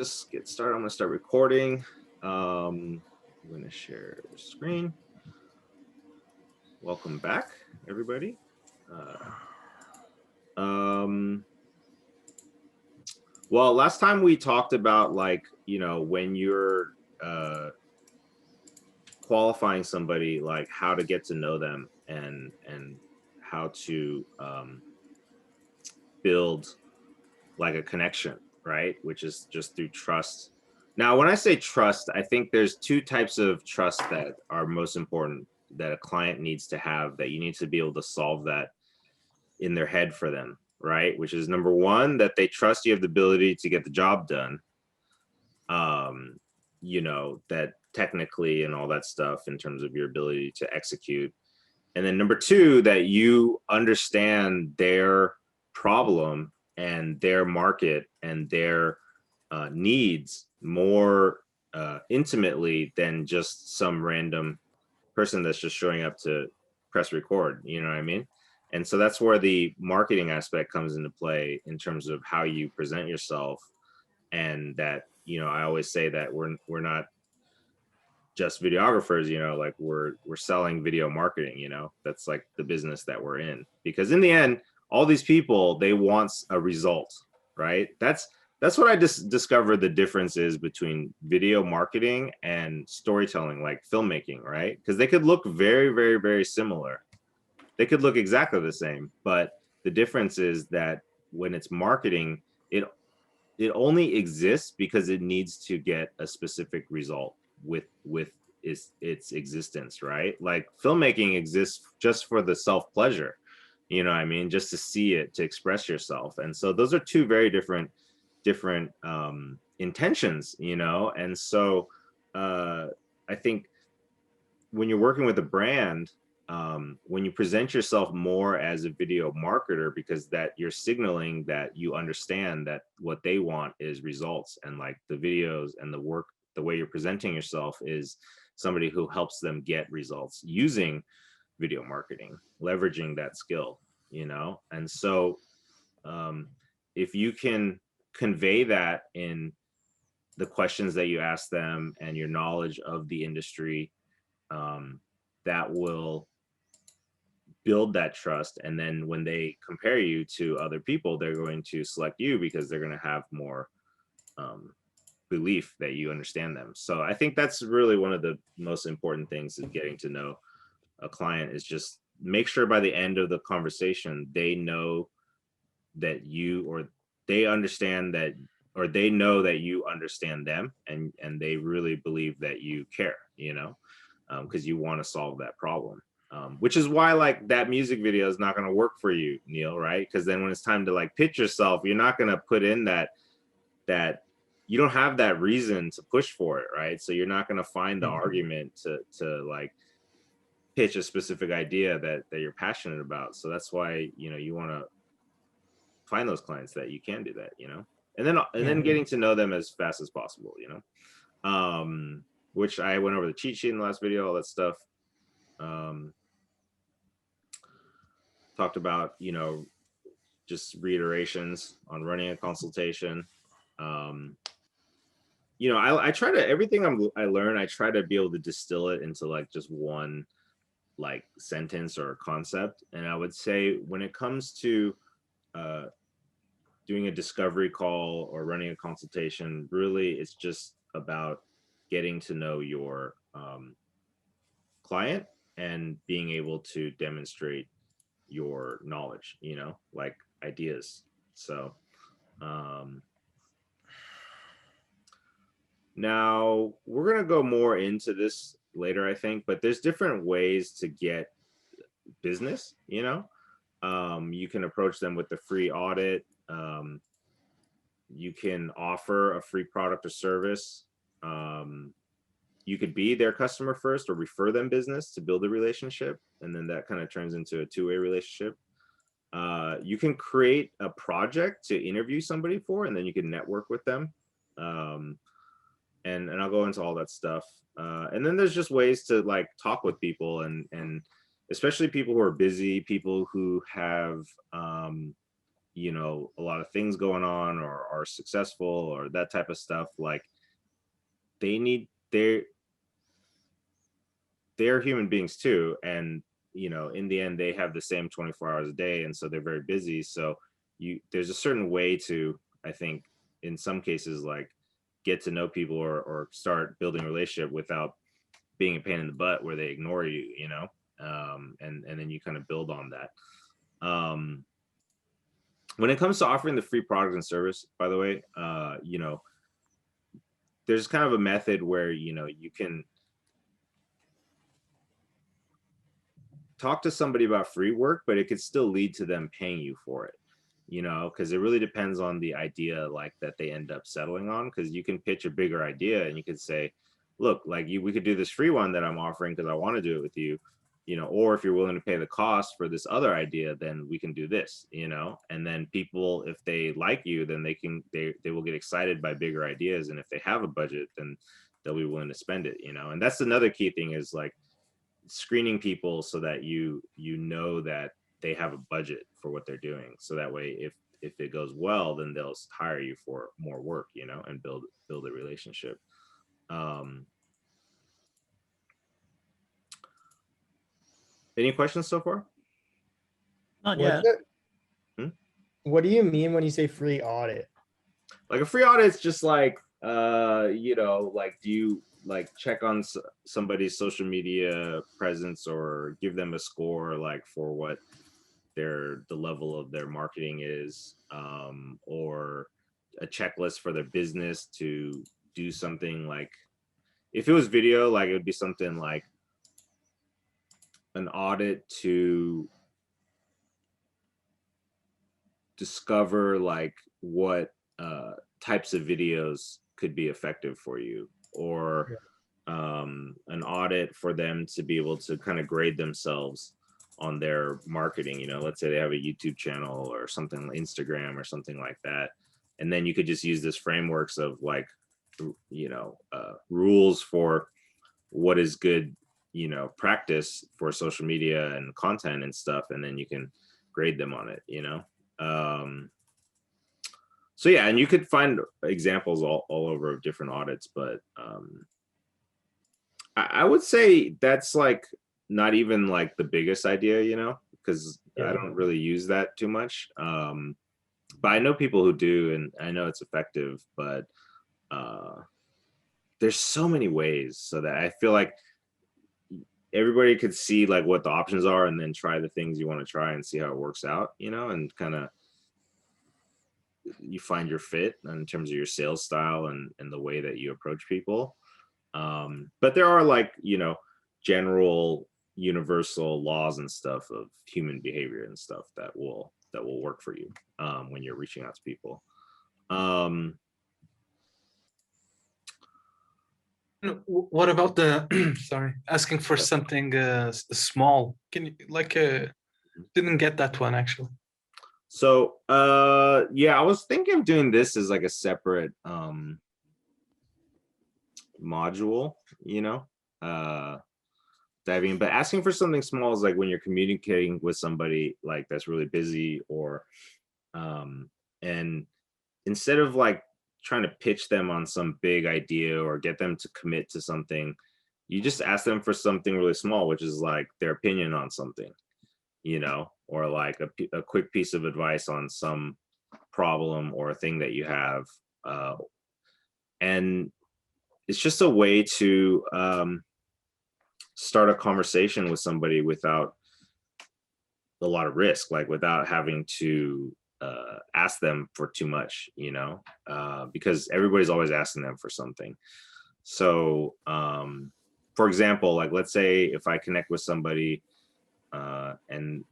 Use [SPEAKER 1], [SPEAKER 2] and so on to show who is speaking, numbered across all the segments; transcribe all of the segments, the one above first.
[SPEAKER 1] Let's get started. I'm gonna start recording. I'm gonna share screen. Welcome back, everybody. Well, last time we talked about when you're qualifying somebody, like how to get to know them and how to build like a connection, right? Which is just through trust. Now, when I say trust, I think there's two types of trust that are most important that a client needs to have, that you need to be able to solve that in their head for them, right? Which is number one, that they trust you have the ability to get the job done. That technically and all that stuff in terms of your ability to execute. And then number two, that you understand their problem and their market and their needs more intimately than just some random person that's just showing up to press record. You know what I mean? And so that's where the marketing aspect comes into play in terms of how you present yourself. And that, I always say that we're not just videographers, like we're selling video marketing, that's like the business that we're in, because in the end, all these people, they want a result, right? That's what I just discovered the difference is between video marketing and storytelling, like filmmaking, right? Because they could look very, very, very similar. They could look exactly the same, but the difference is that when it's marketing, it only exists because it needs to get a specific result with its existence, right? Like filmmaking exists just for the self pleasure, you know what I mean, just to see it, to express yourself. And so those are two very different intentions, and so I think when you're working with a brand, when you present yourself more as a video marketer, because that you're signaling that you understand that what they want is results, and like the videos and the work, the way you're presenting yourself is somebody who helps them get results using video marketing, leveraging that skill, and so if you can convey that in the questions that you ask them and your knowledge of the industry, that will build that trust. And then when they compare you to other people, they're going to select you because they're going to have more belief that you understand them. So I think that's really one of the most important things in getting to know a client, is just make sure by the end of the conversation, they know that you, or they understand that, or they know that you understand them, and they really believe that you care, because you want to solve that problem. Which is why like that music video is not going to work for you, Neil, right? Because then when it's time to like pitch yourself, you're not going to put in that you don't have that reason to push for it, right? So you're not going to find the argument to like pitch a specific idea that you're passionate about. So that's why, you want to find those clients that you can do that, and then getting to know them as fast as possible, which I went over the cheat sheet in the last video, all that stuff. Talked about, just reiterations on running a consultation. I try to, everything I learn, I try to be able to distill it into like just one like sentence or concept. And I would say when it comes to doing a discovery call or running a consultation, really it's just about getting to know your client and being able to demonstrate your knowledge, like ideas. So now we're going to go more into this later, I think, but there's different ways to get business, you can approach them with the free audit. You can offer a free product or service. You could be their customer first or refer them business to build a relationship. And then that kind of turns into a two-way relationship. You can create a project to interview somebody for, and then you can network with them. And I'll go into all that stuff. And then there's just ways to like talk with people, and especially people who are busy, people who have you know, a lot of things going on or are successful or that type of stuff, like they need they're human beings too, and you know, in the end they have the same 24 hours a day, and so they're very busy. So there's a certain way to, I think, in some cases, like get to know people or start building a relationship without being a pain in the butt where they ignore you, you know. And then you kind of build on that. When it comes to offering the free product and service, by the way, you know, there's kind of a method where, you know, you can talk to somebody about free work, but it could still lead to them paying you for it, you know, because it really depends on the idea like that they end up settling on. Because you can pitch a bigger idea and you could say, look, like we could do this free one that I'm offering because I want to do it with you, you know, or if you're willing to pay the cost for this other idea, then we can do this, you know. And then people, if they like you, then they will get excited by bigger ideas, and if they have a budget, then they'll be willing to spend it, you know. And that's another key thing, is like screening people so that you know that they have a budget for what they're doing, so that way if it goes well, then they'll hire you for more work, you know, and build a relationship. Any questions so far?
[SPEAKER 2] Not
[SPEAKER 3] What's
[SPEAKER 2] yet.
[SPEAKER 3] it?
[SPEAKER 1] Hmm?
[SPEAKER 3] What do you mean when you say free audit?
[SPEAKER 1] Like a free audit is just like, you know, like do you like check on somebody's social media presence or give them a score like for what the level of their marketing is, or a checklist for their business to do something. Like if it was video, like it would be something like an audit to discover like what types of videos could be effective for you, or an audit for them to be able to kind of grade themselves on their marketing. You know, let's say they have a YouTube channel or something, Instagram or something like that, and then you could just use this frameworks of like, you know, rules for what is good, you know, practice for social media and content and stuff, and then you can grade them on it, you know. So yeah, and you could find examples all over of different audits, but I would say that's like not even like the biggest idea, you know, because
[SPEAKER 3] Yeah.
[SPEAKER 1] I don't really use that too much. But I know people who do, and I know it's effective, but there's so many ways, so that I feel like everybody could see like what the options are and then try the things you want to try and see how it works out, you know, and kind of you find your fit in terms of your sales style and the way that you approach people. But there are like, you know, general universal laws and stuff of human behavior and stuff that will work for you when you're reaching out to people.
[SPEAKER 4] What about the sorry, asking for something small? Can you like didn't get that one actually.
[SPEAKER 1] So yeah, I was thinking of doing this as like a separate module, you know, diving, but asking for something small is like when you're communicating with somebody like that's really busy, or and instead of like trying to pitch them on some big idea or get them to commit to something, you just ask them for something really small, which is like their opinion on something, you know, or like a quick piece of advice on some problem or a thing that you have. And it's just a way to start a conversation with somebody without a lot of risk, like without having to ask them for too much, you know, because everybody's always asking them for something. So for example, like let's say if I connect with somebody and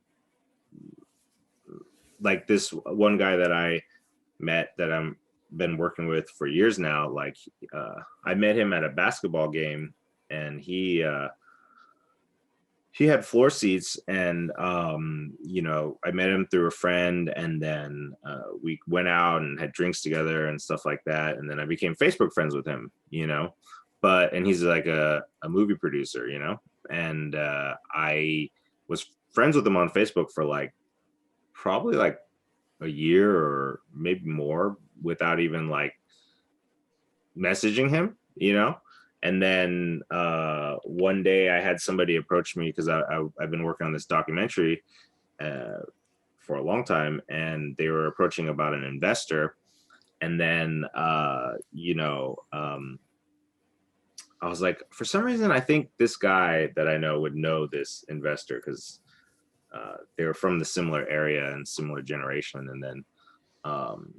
[SPEAKER 1] like this one guy that I met that I'm been working with for years now, like I met him at a basketball game, and he had floor seats, and you know, I met him through a friend, and then we went out and had drinks together and stuff like that, and then I became Facebook friends with him, you know. And he's like a movie producer, you know, and I was friends with him on Facebook for like probably like a year or maybe more without even like messaging him, you know? And then one day I had somebody approach me because I've been working on this documentary for a long time, and they were approaching about an investor. And then, I was like, for some reason, I think this guy that I know would know this investor because they were from the similar area and similar generation. And then, um,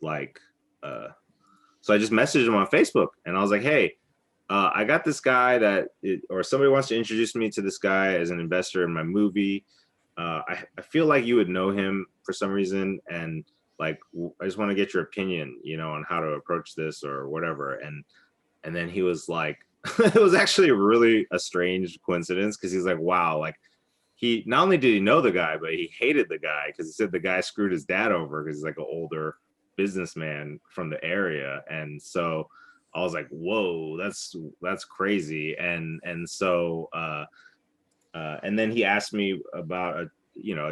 [SPEAKER 1] like, so I just messaged him on Facebook, and I was like, hey, I got this guy or somebody wants to introduce me to this guy as an investor in my movie. I feel like you would know him for some reason, and like I just want to get your opinion, on how to approach this or whatever. And then he was like, it was actually really a strange coincidence because he's like, wow, like he not only did he know the guy, but he hated the guy because he said the guy screwed his dad over because he's like an older businessman from the area. And so I was like, whoa, that's crazy. And so and then he asked me about a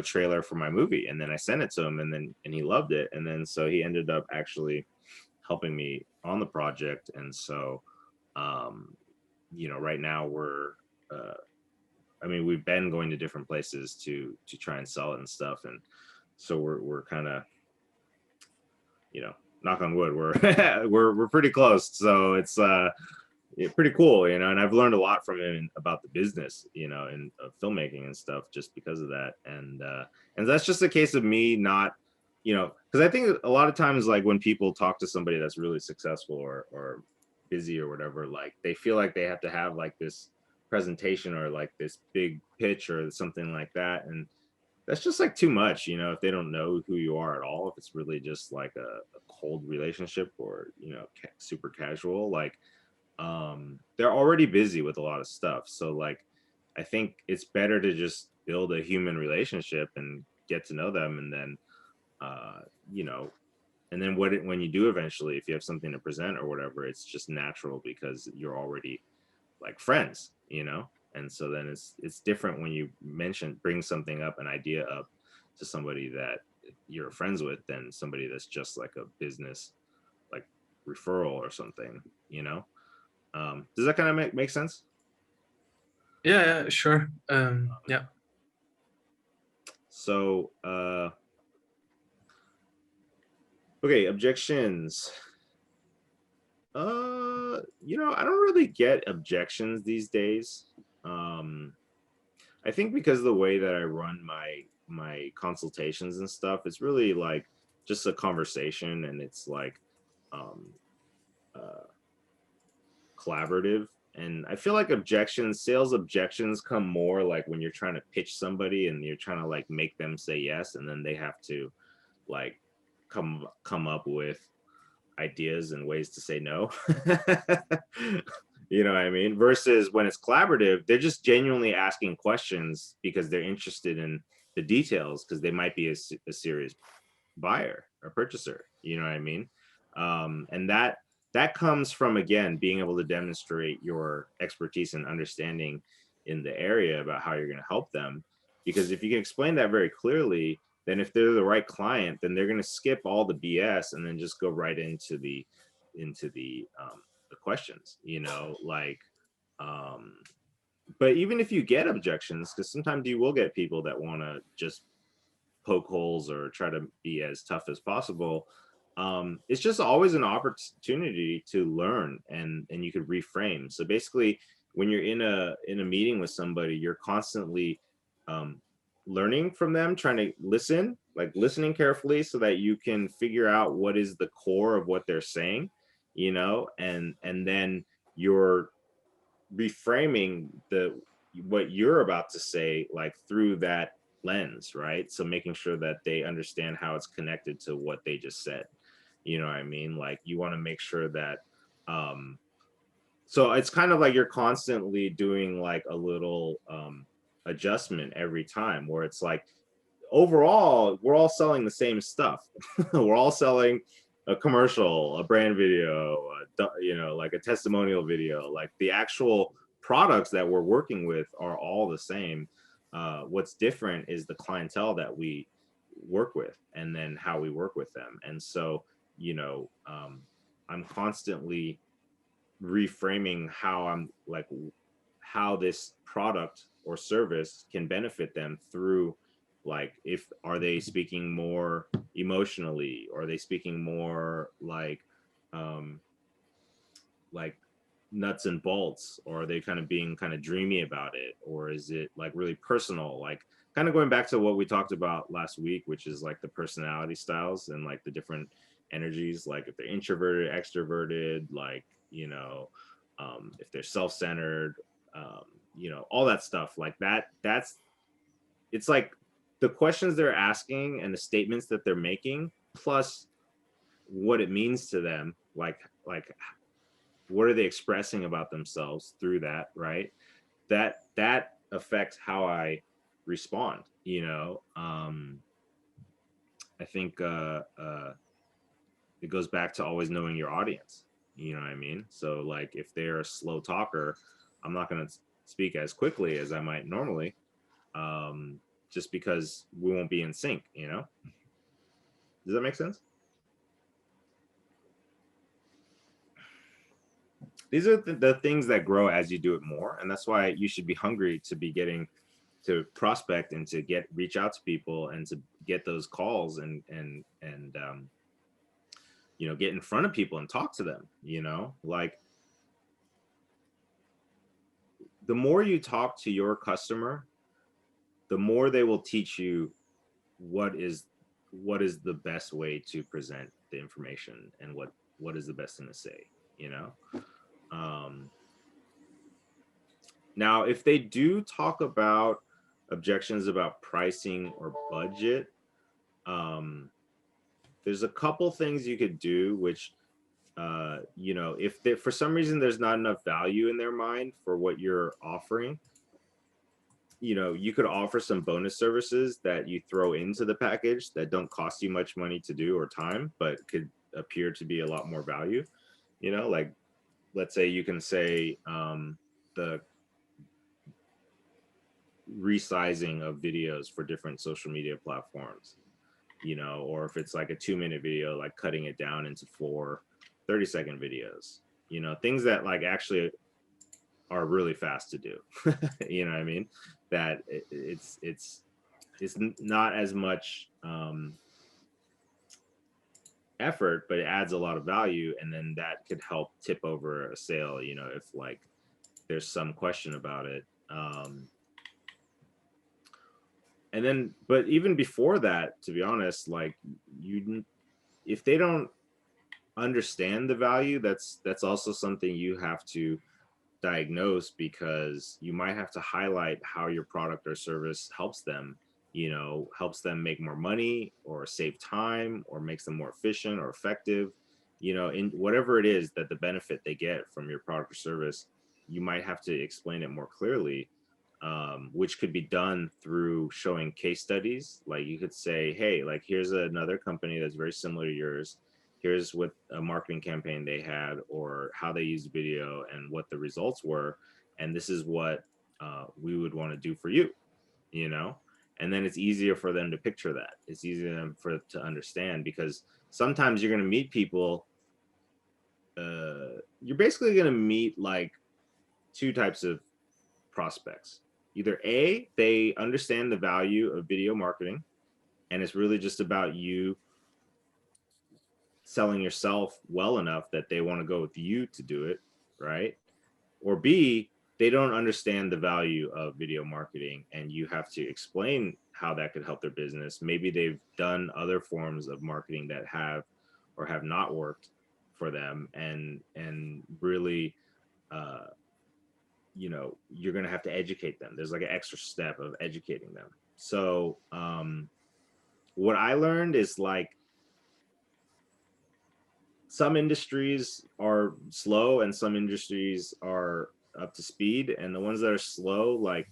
[SPEAKER 1] trailer for my movie, and then I sent it to him, and he loved it. And then so he ended up actually helping me on the project. And so right now we've been going to different places to try and sell it and stuff. And so we're kind of, knock on wood, we're pretty close. So it's pretty cool, and I've learned a lot from him about the business, and filmmaking and stuff just because of that. And that's just a case of me not, because I think a lot of times, like when people talk to somebody that's really successful or busy or whatever, like they feel like they have to have like this presentation or like this big pitch or something like that. And that's just like too much, if they don't know who you are at all, if it's really just like a cold relationship or, super casual, like they're already busy with a lot of stuff. So like, I think it's better to just build a human relationship and get to know them. And then, and then when you do eventually, if you have something to present or whatever, it's just natural because you're already like friends, And so then it's different when you bring something up, an idea up to somebody that you're friends with than somebody that's just like a business, like referral or something, Does that kind of make sense?
[SPEAKER 4] Yeah, sure. Yeah.
[SPEAKER 1] So, okay, objections. I don't really get objections these days. I think because of the way that I run my consultations and stuff, it's really like just a conversation, and it's like collaborative. And I feel like sales objections come more like when you're trying to pitch somebody and you're trying to like make them say yes, and then they have to like come up with ideas and ways to say no. You know what I mean? Versus when it's collaborative, they're just genuinely asking questions because they're interested in the details because they might be a serious buyer or purchaser. You know what I mean? And that comes from, again, being able to demonstrate your expertise and understanding in the area about how you're going to help them. Because if you can explain that very clearly, then if they're the right client, then they're going to skip all the BS and then just go right into the questions, but even if you get objections, because sometimes you will get people that want to just poke holes or try to be as tough as possible. It's just always an opportunity to learn, and you could reframe. So basically, when you're in a meeting with somebody, you're constantly learning from them, trying to listening carefully so that you can figure out what is the core of what they're saying, and then you're reframing what you're about to say, like through that lens, right? So making sure that they understand how it's connected to what they just said. You know what I mean? Like you want to make sure that so it's kind of like you're constantly doing like a little adjustment every time, where it's like overall we're all selling the same stuff. We're all selling a commercial, a brand video, like a testimonial video. Like the actual products that we're working with are all the same. What's different is the clientele that we work with, and then how we work with them. And so, you know, I'm constantly reframing how I'm like, how this product or service can benefit them through, like, if are they speaking more emotionally, or are they speaking more like nuts and bolts, or are they kind of being kind of dreamy about it, or is it like really personal, like kind of going back to what we talked about last week, which is like the personality styles and like the different energies, like if they're introverted, extroverted, like, you know, if they're self-centered, you know, all that stuff like that. That's, it's like the questions they're asking and the statements that they're making, plus what it means to them, like what are they expressing about themselves through that, right? That affects how I respond, you know. I think it goes back to always knowing your audience, you know what I mean? So like if they're a slow talker, I'm not going to speak as quickly as I might normally, just because we won't be in sync, you know. Does that make sense? These are the things that grow as you do it more, and that's why you should be hungry to be getting to prospect and to reach out to people and to get those calls and you know, get in front of people and talk to them, you know. Like the more you talk to your customer, the more they will teach you what is the best way to present the information, and what is the best thing to say, you know. Now, if they do talk about objections about pricing or budget, there's a couple things you could do, which, you know, if they, for some reason there's not enough value in their mind for what you're offering, you know, you could offer some bonus services that you throw into the package that don't cost you much money to do or time, but could appear to be a lot more value, you know. Like, let's say you can say the resizing of videos for different social media platforms, you know, or if it's like a 2-minute video, like cutting it down into 4 30-second videos, you know, things that like actually are really fast to do. You know what I mean? That it's not as much effort, but it adds a lot of value, and then that could help tip over a sale, you know, if like there's some question about it. And then, but even before that, to be honest, like if they don't understand the value, that's also something you have to diagnose, because you might have to highlight how your product or service helps them, you know, helps them make more money or save time or makes them more efficient or effective, you know, in whatever it is that the benefit they get from your product or service. You might have to explain it more clearly, which could be done through showing case studies. Like you could say, hey, like here's another company that's very similar to yours. Here's what a marketing campaign they had, or how they used video and what the results were. And this is what we would want to do for you, you know? And then it's easier for them to picture that. It's easier for them to understand, because sometimes you're going to meet people. You're basically going to meet like 2 types of prospects. Either A, they understand the value of video marketing, and it's really just about you selling yourself well enough that they want to go with you to do it, right? Or B, they don't understand the value of video marketing, and you have to explain how that could help their business. Maybe they've done other forms of marketing that have or have not worked for them, and really you know, you're going to have to educate them. There's like an extra step of educating them. So what I learned is like some industries are slow and some industries are up to speed, and the ones that are slow, like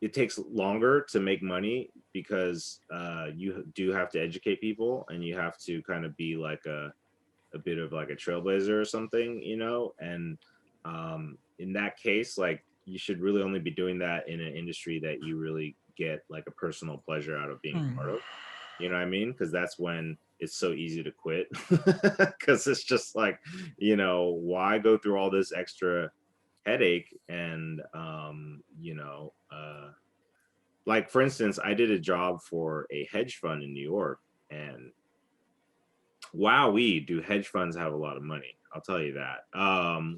[SPEAKER 1] it takes longer to make money, because you do have to educate people, and you have to kind of be like a bit of like a trailblazer or something, you know. And in that case, like you should really only be doing that in an industry that you really get like a personal pleasure out of being a part of. You know what I mean? Because that's when it's so easy to quit. Because it's just like, you know, why go through all this extra headache? And you know, like for instance, I did a job for a hedge fund in New York, and wowee, do hedge funds have a lot of money? I'll tell you that.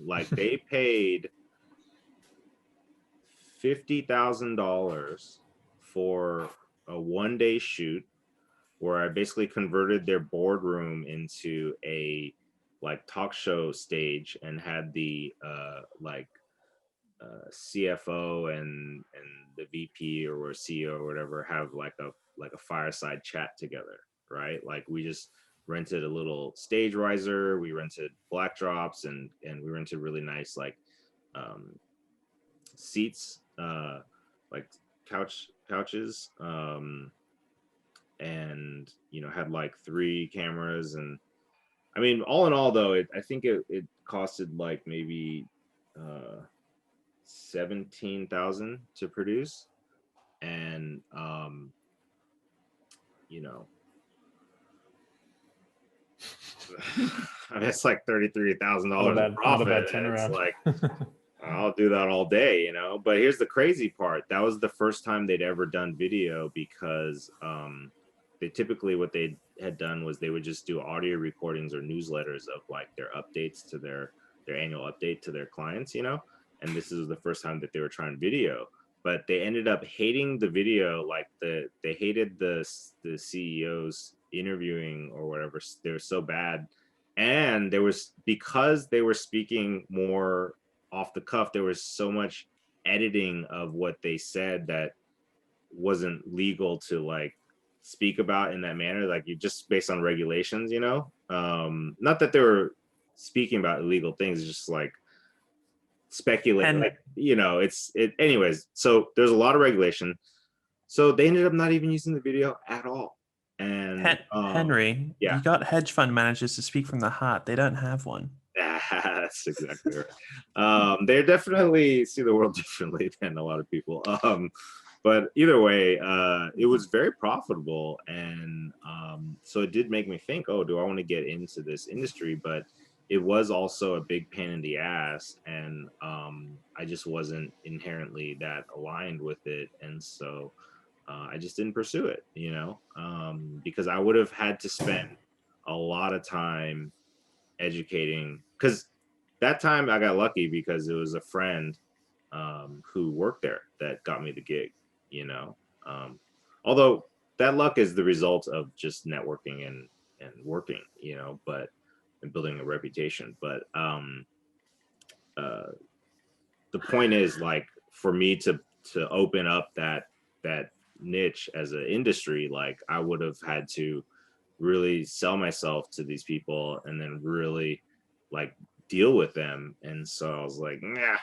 [SPEAKER 1] Like they paid $50,000 for a 1-day shoot where I basically converted their boardroom into a like talk show stage and had the CFO and the VP or CEO or whatever have like a fireside chat together, right? Like we just rented a little stage riser, we rented black drops, and we rented really nice like seats, like couches, and you know had like 3 cameras. And I mean, all in all though, I think it costed like maybe 17,000 to produce. And you know, I mean, it's like $33,000 in profit.
[SPEAKER 2] bad
[SPEAKER 1] And it's
[SPEAKER 2] turnaround.
[SPEAKER 1] like I'll do that all day, you know. But here's the crazy part: that was the first time they'd ever done video, because they typically, what they had done was they would just do audio recordings or newsletters of like their updates to their annual update to their clients, you know. And this is the first time that they were trying video, but they ended up hating the video. Like they hated the CEOs interviewing or whatever. They were so bad. And there was, because they were speaking more off the cuff, there was so much editing of what they said that wasn't legal to like speak about in that manner. Like, you just based on regulations, you know. Not that they were speaking about illegal things, just like speculating, like, you know, anyways. So there's a lot of regulation, so they ended up not even using the video at all. And
[SPEAKER 2] Henry,
[SPEAKER 1] yeah.
[SPEAKER 2] you got hedge fund managers to speak from the heart. They don't have one.
[SPEAKER 1] That's exactly right. They definitely see the world differently than a lot of people. But either way, it was very profitable. And so it did make me think, oh, do I want to get into this industry? But it was also a big pain in the ass. And I just wasn't inherently that aligned with it. And so I just didn't pursue it, you know, because I would have had to spend a lot of time educating. Because that time I got lucky because it was a friend who worked there that got me the gig, you know. Although that luck is the result of just networking and working, you know, and building a reputation. But the point is, like, for me to open up that niche as an industry, like, I would have had to really sell myself to these people and then really like deal with them. And so I was like, nah.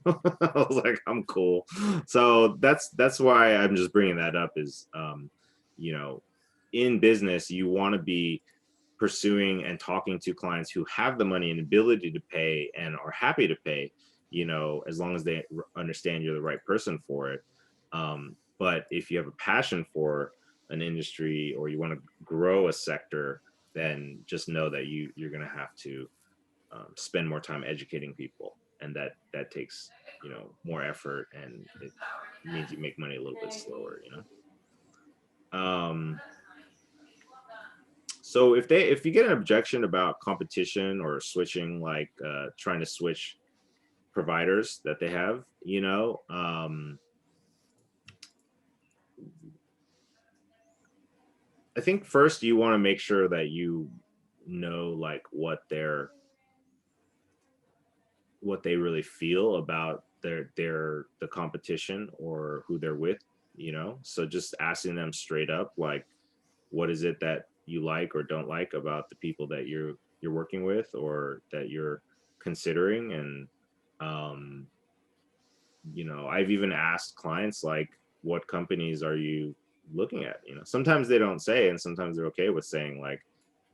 [SPEAKER 1] I was like, I'm cool. So that's why I'm just bringing that up is, you know, in business, you want to be pursuing and talking to clients who have the money and ability to pay and are happy to pay, you know, as long as they understand you're the right person for it. But if you have a passion for an industry or you want to grow a sector, then just know that you're going to have to spend more time educating people, and that takes, you know, more effort, and it means you make money a little bit slower, you know. So if you get an objection about competition or switching, like trying to switch providers that they have, you know, I think first you want to make sure that you know like what they really feel about the competition or who they're with, you know. So just asking them straight up, like, what is it that you like or don't like about the people that you're working with or that you're considering. And you know, I've even asked clients, like, what companies are you looking at? You know, sometimes they don't say, and sometimes they're okay with saying like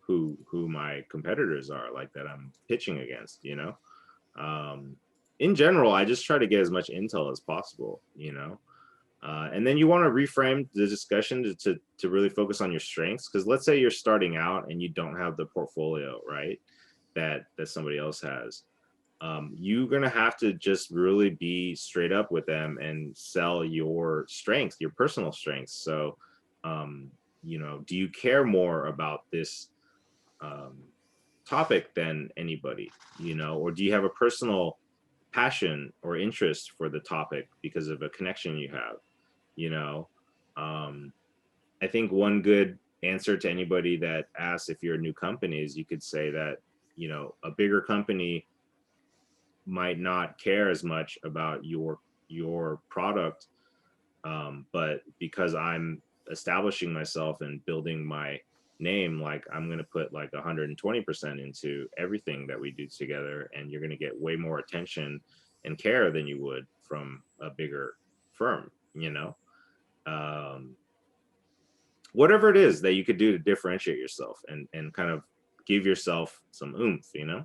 [SPEAKER 1] who my competitors are, like, that I'm pitching against, you know. In general, I just try to get as much intel as possible, you know. And then you want to reframe the discussion to really focus on your strengths. Because let's say you're starting out and you don't have the portfolio, right? That somebody else has. You're gonna have to just really be straight up with them and sell your strengths, your personal strengths. So, you know, do you care more about this topic than anybody? You know, or do you have a personal passion or interest for the topic because of a connection you have? You know, I think one good answer to anybody that asks if you're a new company is you could say that, you know, a bigger company might not care as much about your product, but because I'm establishing myself and building my name, like I'm going to put like 120% into everything that we do together, and you're going to get way more attention and care than you would from a bigger firm, you know. Whatever it is that you could do to differentiate yourself and kind of give yourself some oomph, you know.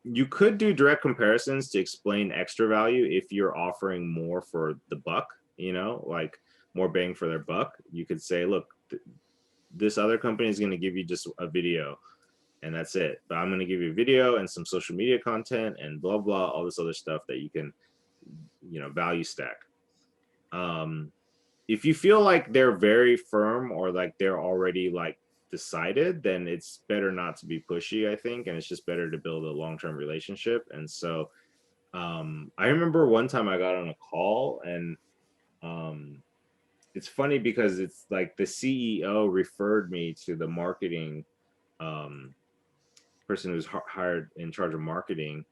[SPEAKER 1] You could do direct comparisons to explain extra value if you're offering more for the buck, you know, like more bang for their buck. You could say, look, this other company is going to give you just a video and that's it, but I'm going to give you a video and some social media content and blah blah, all this other stuff that you can, you know, value stack. If you feel like they're very firm or like they're already like decided, then it's better not to be pushy, I think, and it's just better to build a long-term relationship. And so I remember one time I got on a call, and it's funny because it's like the CEO referred me to the marketing person who's hired in charge of marketing,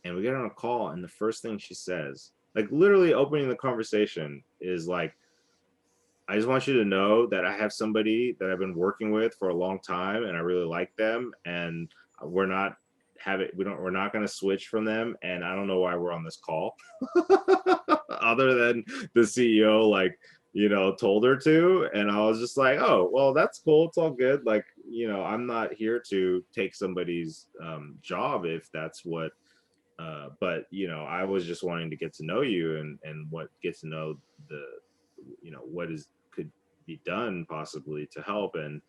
[SPEAKER 1] and we get on a call, and the first thing she says, like literally opening the conversation, is like, I just want you to know that I have somebody that I've been working with for a long time and I really like them, and we're not going to switch from them, and I don't know why we're on this call other than the CEO, like, you know, told her to. And I was just like, oh, well, that's cool. It's all good. Like, you know, I'm not here to take somebody's job if that's what, but, you know, I was just wanting to get to know you and get to know the, you know, what is could be done possibly to help. And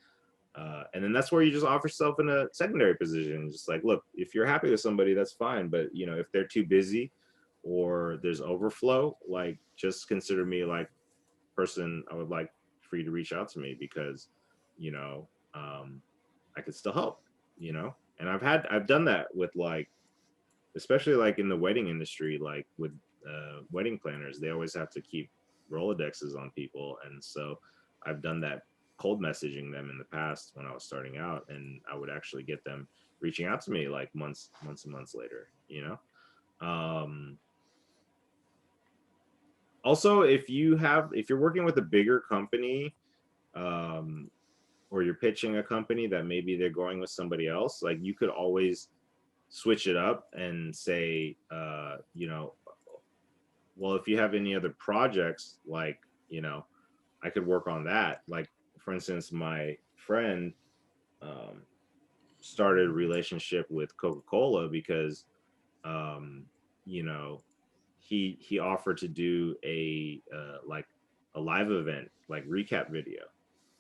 [SPEAKER 1] then that's where you just offer yourself in a secondary position, just like, look, if you're happy with somebody, that's fine, but, you know, if they're too busy or there's overflow, like, just consider me like person I would like for you to reach out to me, because, you know, I could still help, you know. And I've done that with, like, especially like in the wedding industry, like with wedding planners, they always have to keep Rolodexes on people. And so I've done that, cold messaging them in the past when I was starting out, and I would actually get them reaching out to me like months and months later, you know. Also, if you're working with a bigger company, or you're pitching a company that maybe they're going with somebody else, like, you could always switch it up and say, you know, well, if you have any other projects, like, you know, I could work on that. Like, for instance, my friend started a relationship with Coca-Cola because, you know, he offered to do a like a live event, like recap video.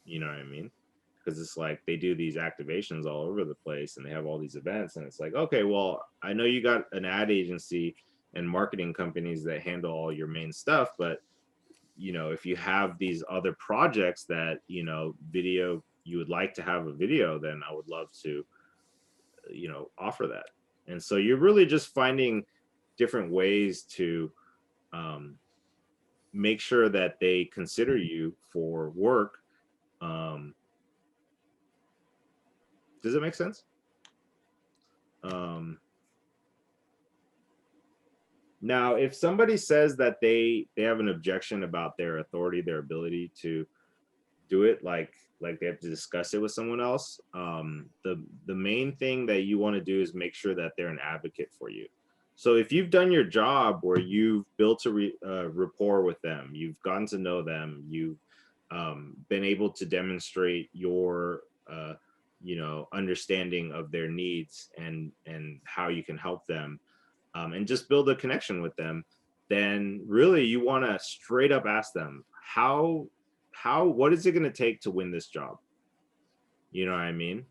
[SPEAKER 1] You know what I mean? Because it's like they do these activations all over the place and they have all these events, and it's like, okay, well, I know you got an ad agency and marketing companies that handle all your main stuff, but, you know, if you have these other projects that, you know, video, you would like to have a video, then I would love to, you know, offer that. And so you're really just finding different ways to make sure that they consider you for work. Does it make sense? Now, if somebody says that they have an objection about their authority, their ability to do it, like they have to discuss it with someone else, the main thing that you want to do is make sure that they're an advocate for you. So if you've done your job where you've built a rapport with them, you've gotten to know them, you've been able to demonstrate your you know, understanding of their needs and how you can help them, and just build a connection with them, then really you want to straight up ask them what is it going to take to win this job? You know what I mean?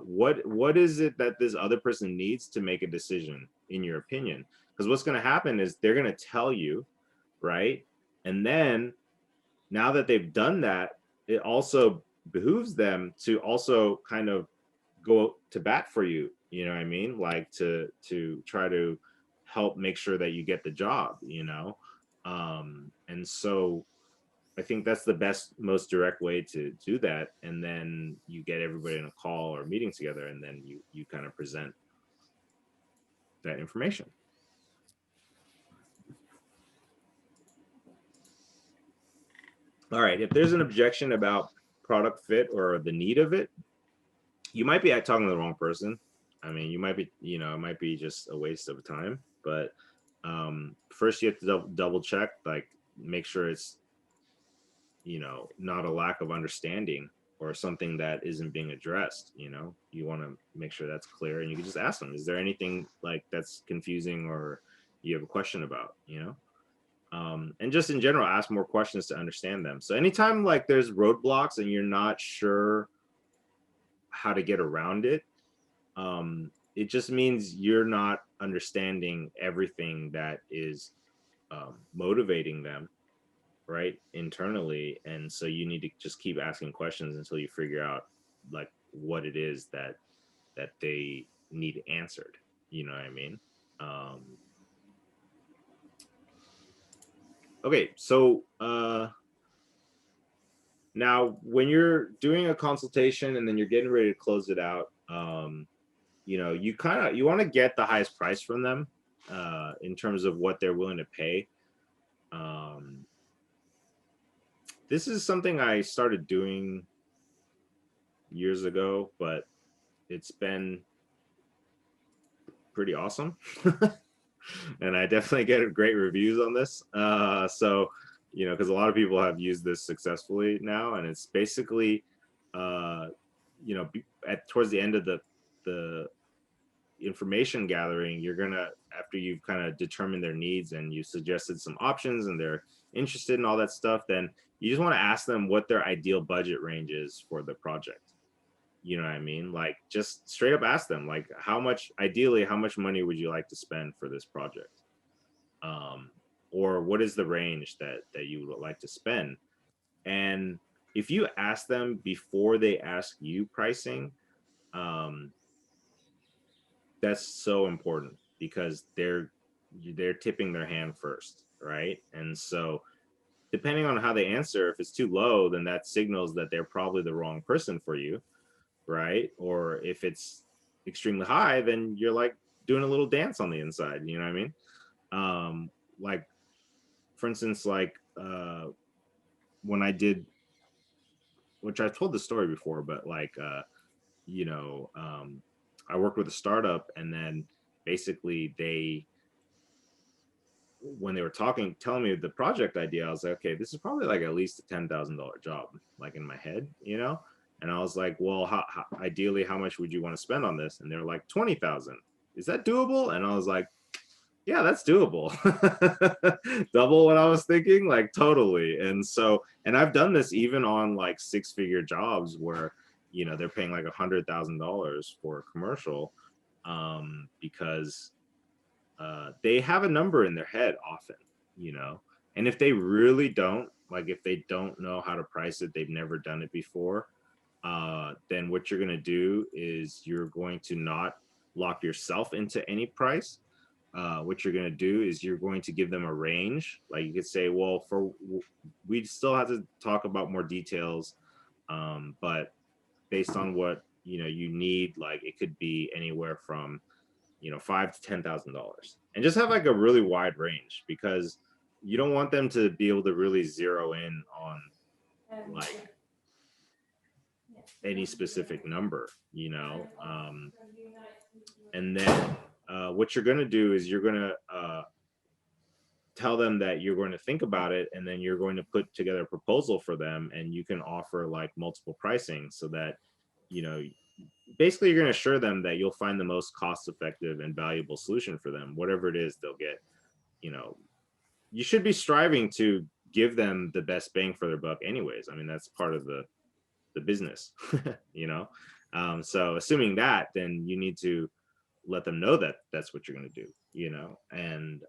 [SPEAKER 1] What is it that this other person needs to make a decision, in your opinion? Because what's going to happen is they're going to tell you, right? And then now that they've done that, it also behooves them to also kind of go to bat for you. You know what I mean? Like to try to help make sure that you get the job, you know? And so I think that's the best, most direct way to do that. And then you get everybody in a call or meeting together, and then you kind of present that information. All right, if there's an objection about product fit or the need of it, you might be talking to the wrong person. I mean, you might be, you know, it might be just a waste of time, but first you have to double check, like make sure it's, you know, not a lack of understanding or something that isn't being addressed. You know, you want to make sure that's clear, and you can just ask them, is there anything like that's confusing or you have a question about, you know? And just in general, ask more questions to understand them. So anytime like there's roadblocks and you're not sure how to get around it, it just means you're not understanding everything that is motivating them, right, internally. And so you need to just keep asking questions until you figure out like what it is that they need answered. You know what I mean? Okay, so now when you're doing a consultation and then you're getting ready to close it out, you know, you want to get the highest price from them in terms of what they're willing to pay. This is something I started doing years ago, but it's been pretty awesome. And I definitely get great reviews on this. So, you know, because a lot of people have used this successfully now, and it's basically, you know, towards the end of the information gathering, you're gonna, after you've kind of determined their needs and you suggested some options and they're interested in all that stuff, then you just want to ask them what their ideal budget range is for the project. You know what I mean? Like just straight up ask them, like, ideally how much money would you like to spend for this project? Or what is the range that you would like to spend? And if you ask them before they ask you pricing, that's so important because they're tipping their hand first, right? And so depending on how they answer, if it's too low, then that signals that they're probably the wrong person for you, right? Or if it's extremely high, then you're like doing a little dance on the inside, you know what I mean? Like for instance, like when I did, which I've told the story before, but like you know, I worked with a startup, and then basically when they were telling me the project idea, I was like, okay, this is probably like at least a $10,000 job, like in my head, you know? And I was like, well, ideally, how much would you want to spend on this? And they're like, 20,000. Is that doable? And I was like, yeah, that's doable. Double what I was thinking, like totally. And so, and I've done this even on like 6-figure jobs where, you know, they're paying like $100,000 for a commercial because they have a number in their head often, you know. And if they really don't, like if they don't know how to price it, they've never done it before, then what you're going to do is you're going to not lock yourself into any price. What you're going to do is you're going to give them a range. Like you could say, well, we still have to talk about more details, but based on what, you know, you need, like it could be anywhere from, you know, $5,000 to $10,000, and just have like a really wide range, because you don't want them to be able to really zero in on like any specific number, you know. And then what you're going to do is you're going to tell them that you're going to think about it, and then you're going to put together a proposal for them, and you can offer like multiple pricing so that, you know, basically you're going to assure them that you'll find the most cost effective and valuable solution for them. Whatever it is, they'll get, you know, you should be striving to give them the best bang for their buck anyways. I mean, that's part of the business, you know? So assuming that, then you need to let them know that that's what you're going to do, you know? And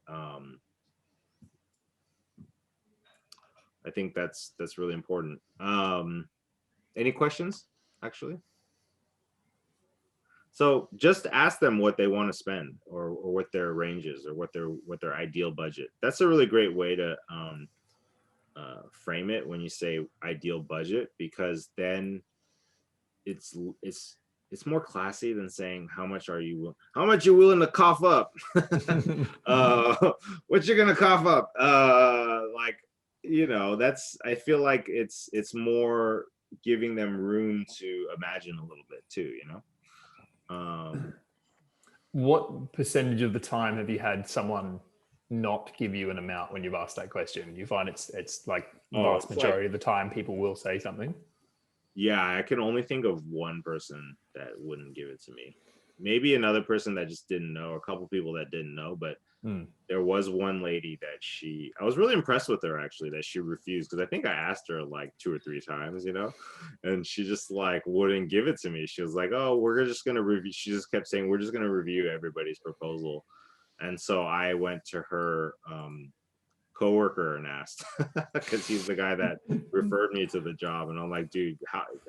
[SPEAKER 1] I think that's really important. Any questions, actually? So just ask them what they want to spend, or what their range is, or what their ideal budget. That's a really great way to frame it when you say ideal budget, because then it's more classy than saying how much you willing to cough up. What you're gonna cough up, like, you know, that's, I feel like it's more giving them room to imagine a little bit too, you know.
[SPEAKER 5] What percentage of the time have you had someone not give you an amount when you've asked that question? You find it's like vast majority of the time people will say something?
[SPEAKER 1] Yeah, I can only think of one person that wouldn't give it to me. Maybe another person that just didn't know, or a couple people that didn't know, but there was one lady that I was really impressed with her, actually, that she refused, because I think I asked her like 2 or 3 times, you know, and she just like wouldn't give it to me. She was like, oh, we're just going to review. She just kept saying, we're just going to review everybody's proposal. And so I went to her coworker and asked, because he's the guy that referred me to the job, and I'm like, dude,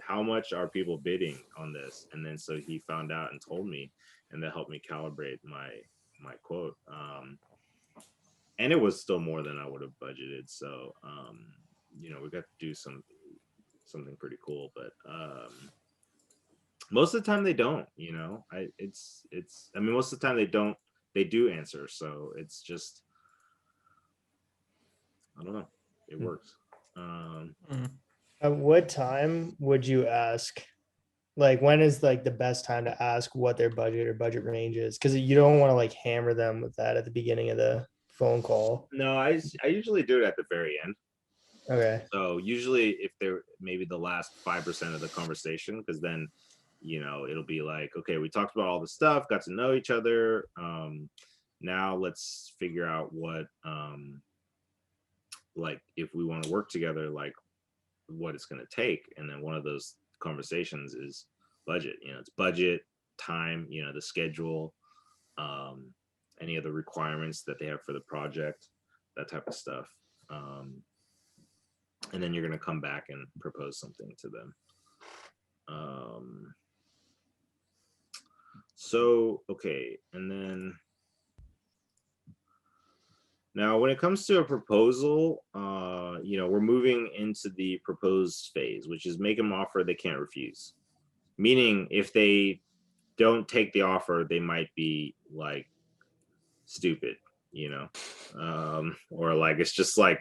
[SPEAKER 1] how much are people bidding on this? And then so he found out and told me, and that helped me calibrate my quote, and it was still more than I would have budgeted. So you know, we got to do something pretty cool, but most of the time they don't, you know. I mean, most of the time they do answer, so it's just, I don't know. It works.
[SPEAKER 3] At what time would you ask? Like, when is like the best time to ask what their budget or budget range is? Because you don't want to like hammer them with that at the beginning of the phone call.
[SPEAKER 1] No, I usually do it at the very end.
[SPEAKER 3] Okay.
[SPEAKER 1] So usually if they're maybe the last 5% of the conversation, because then, you know, it'll be like, okay, we talked about all the stuff, got to know each other. Now let's figure out what, like, if we want to work together, like what it's going to take. And then one of those conversations is budget. You know, it's budget, time, you know, the schedule, any of the requirements that they have for the project, that type of stuff. And then you're going to come back and propose something to them. So, okay. And then now when it comes to a proposal, you know, we're moving into the propose phase, which is make them an offer they can't refuse. Meaning if they don't take the offer, they might be like stupid, you know, or like, it's just like,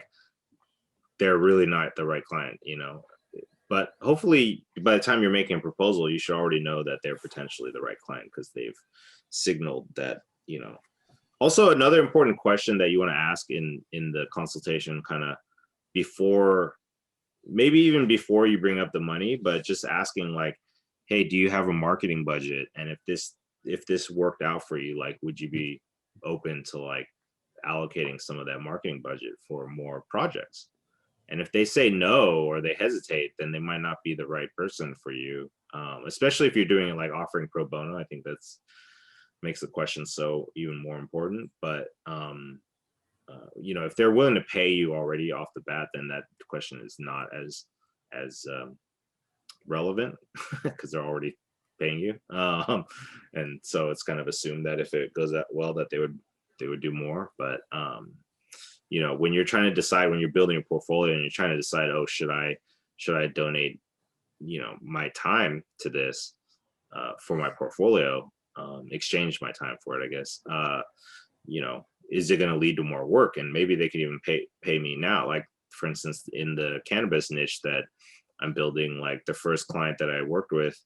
[SPEAKER 1] they're really not the right client, you know. But hopefully by the time you're making a proposal, you should already know that they're potentially the right client, because they've signaled that, you know. Also, another important question that you want to ask in the consultation, kind of before, maybe even before you bring up the money, but just asking like, hey, do you have a marketing budget? And if this worked out for you, like, would you be open to like allocating some of that marketing budget for more projects? And if they say no, or they hesitate, then they might not be the right person for you. Especially if you're doing it like offering pro bono. I think that's makes the question so even more important. But you know, if they're willing to pay you already off the bat, then that question is not as relevant, because they're already paying you. And so it's kind of assumed that if it goes that well, that they would do more. But you know, when you're trying to decide, when you're building a portfolio and you're trying to decide, oh, should I donate, you know, my time to this for my portfolio, exchange my time for it, I guess, you know, is it going to lead to more work? And maybe they could even pay me now. Like, for instance, in the cannabis niche that I'm building, like the first client that I worked with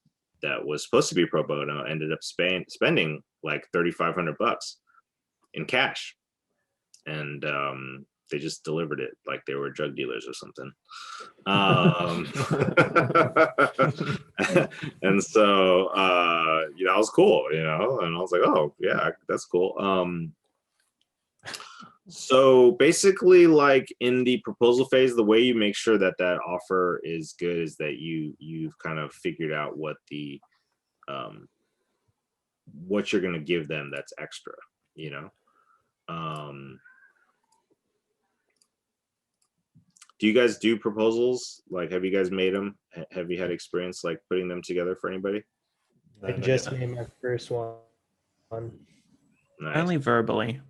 [SPEAKER 1] that was supposed to be pro bono ended up spending like $3,500 in cash. And they just delivered it like they were drug dealers or something. And so, you know, it was cool, you know, and I was like, oh yeah, that's cool. So basically, like in the proposal phase, the way you make sure that that offer is good is that you've kind of figured out what you're gonna give them that's extra, you know. Do you guys do proposals? Like, have you guys made them? Have you had experience like putting them together for anybody?
[SPEAKER 3] I just made my first one.
[SPEAKER 1] Nice.
[SPEAKER 2] Only verbally.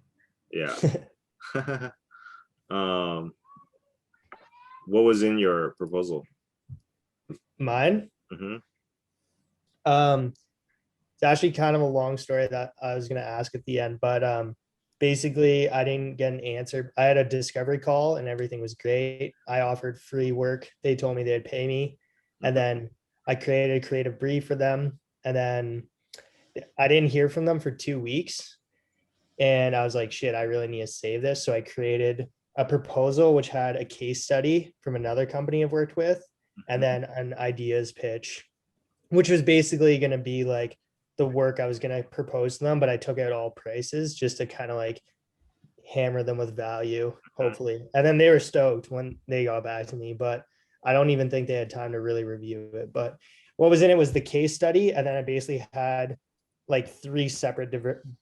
[SPEAKER 1] Yeah. What was in your proposal?
[SPEAKER 3] Mine.
[SPEAKER 1] Hmm.
[SPEAKER 3] It's actually kind of a long story that I was gonna ask at the end, but basically I didn't get an answer. I had a discovery call and everything was great. I offered free work. They told me they'd pay me, and then I created a creative brief for them, and then I didn't hear from them for 2 weeks. And I was like, shit, I really need to save this. So I created a proposal which had a case study from another company I've worked with, and then an ideas pitch, which was basically going to be like the work I was going to propose to them. But I took out all prices just to kind of like hammer them with value, hopefully. And then they were stoked when they got back to me, but I don't even think they had time to really review it. But what was in it was the case study. And then I basically had like 3 separate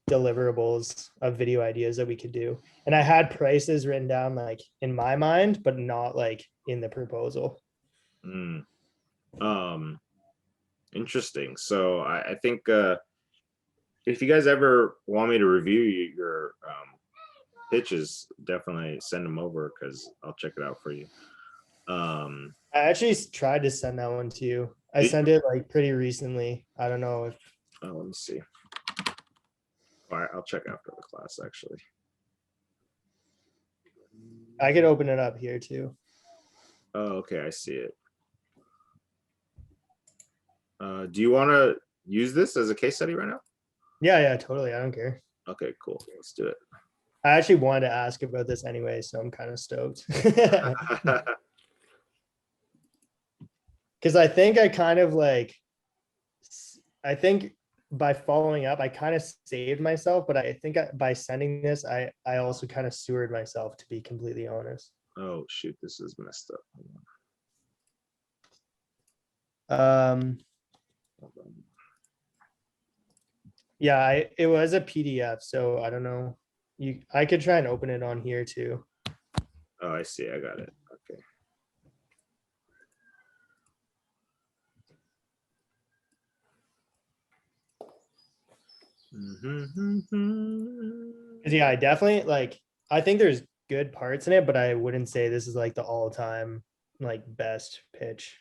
[SPEAKER 3] deliverables of video ideas that we could do. And I had prices written down like in my mind, but not like in the proposal.
[SPEAKER 1] Mm. Interesting. So I think if you guys ever want me to review your pitches, definitely send them over because I'll check it out for you.
[SPEAKER 3] I actually tried to send that one to you. I sent it like pretty recently. I don't know if
[SPEAKER 1] let me see. All right, I'll check after the class actually.
[SPEAKER 3] I could open it up here too.
[SPEAKER 1] Oh, okay, I see it. Do you want to use this as a case study right now?
[SPEAKER 3] Yeah, totally. I don't care.
[SPEAKER 1] Okay, cool. Let's do it.
[SPEAKER 3] I actually wanted to ask about this anyway, so I'm kind of stoked. Because I think I kind of like, I think by following up, I kind of saved myself, but I think by sending this, I also kind of steward myself, to be completely honest.
[SPEAKER 1] Oh shoot, this is messed up.
[SPEAKER 3] Yeah, it was a PDF, so I don't know. I could try and open it on here too.
[SPEAKER 1] Oh, I see. I got it. Okay.
[SPEAKER 3] Yeah, I definitely like, I think there's good parts in it, but I wouldn't say this is like the all-time like best pitch.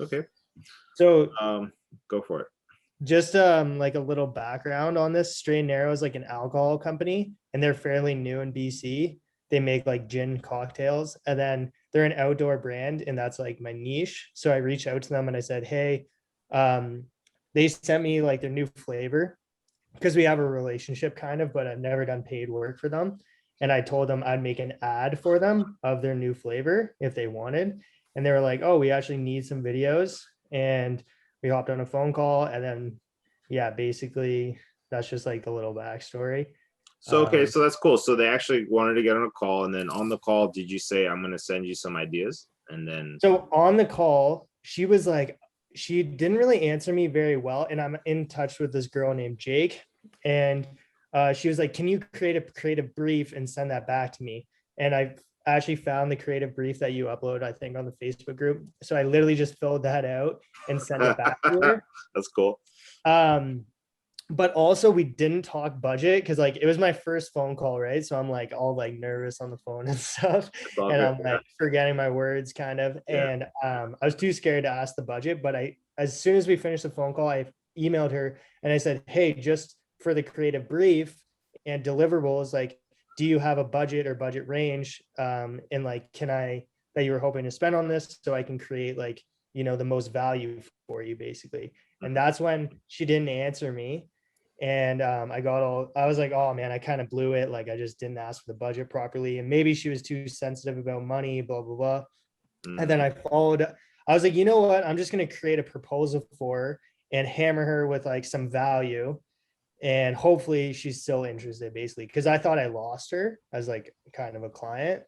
[SPEAKER 1] Okay.
[SPEAKER 3] So
[SPEAKER 1] go for it.
[SPEAKER 3] just like a little background on this. Straight and Narrow is like an alcohol company, and they're fairly new in BC. They make like gin cocktails, and then they're an outdoor brand, and that's like my niche. So I reached out to them and I said, hey, they sent me like their new flavor because we have a relationship kind of, but I've never done paid work for them. And I told them I'd make an ad for them of their new flavor if they wanted. And they were like, oh, we actually need some videos. And we hopped on a phone call, and then yeah, basically that's just like the little backstory.
[SPEAKER 1] So okay, so that's cool. So they actually wanted to get on a call, and then on the call, did you say, I'm going to send you some ideas? And then
[SPEAKER 3] So on the call, she was like, she didn't really answer me very well, and I'm in touch with this girl named Jake, and she was like, can you create a creative brief and send that back to me? And I actually found the creative brief that you upload, I think, on the Facebook group. So I literally just filled that out and sent it back to her.
[SPEAKER 1] That's cool.
[SPEAKER 3] But also we didn't talk budget because like it was my first phone call, right? So I'm like all like nervous on the phone and stuff, and I'm like forgetting my words kind of. And I was too scared to ask the budget, but as soon as we finished the phone call, I emailed her and I said, hey, just for the creative brief and deliverables, like, do you have a budget or budget range? And like, that you were hoping to spend on this so I can create like, the most value for you basically. And that's when she didn't answer me. And I was like, oh man, I kind of blew it. Like I just didn't ask for the budget properly. And maybe she was too sensitive about money, blah, blah, blah. And then I was like, you know what? I'm just going to create a proposal for her and hammer her with like some value. and hopefully she's still interested, basically, because I thought I lost her as like kind of a client,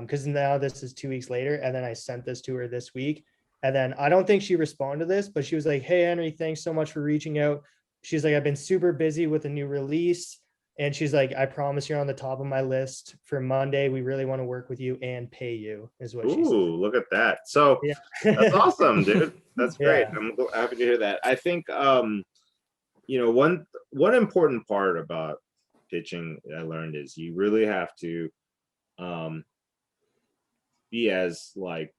[SPEAKER 3] because now this is 2 weeks later, and then I sent this to her this week, and then I don't think she responded to this, but she was like, "Hey Henry, thanks so much for reaching out." She's like, "I've been super busy with a new release." And she's like, "I promise you're on the top of my list for Monday. We really want to work with you and pay you," is what she said.
[SPEAKER 1] Ooh, look at that. So
[SPEAKER 3] Yeah.
[SPEAKER 1] that's awesome, dude. That's great.
[SPEAKER 3] Yeah.
[SPEAKER 1] I'm happy to hear that. I think you know, one important part about pitching I learned is you really have to be as like,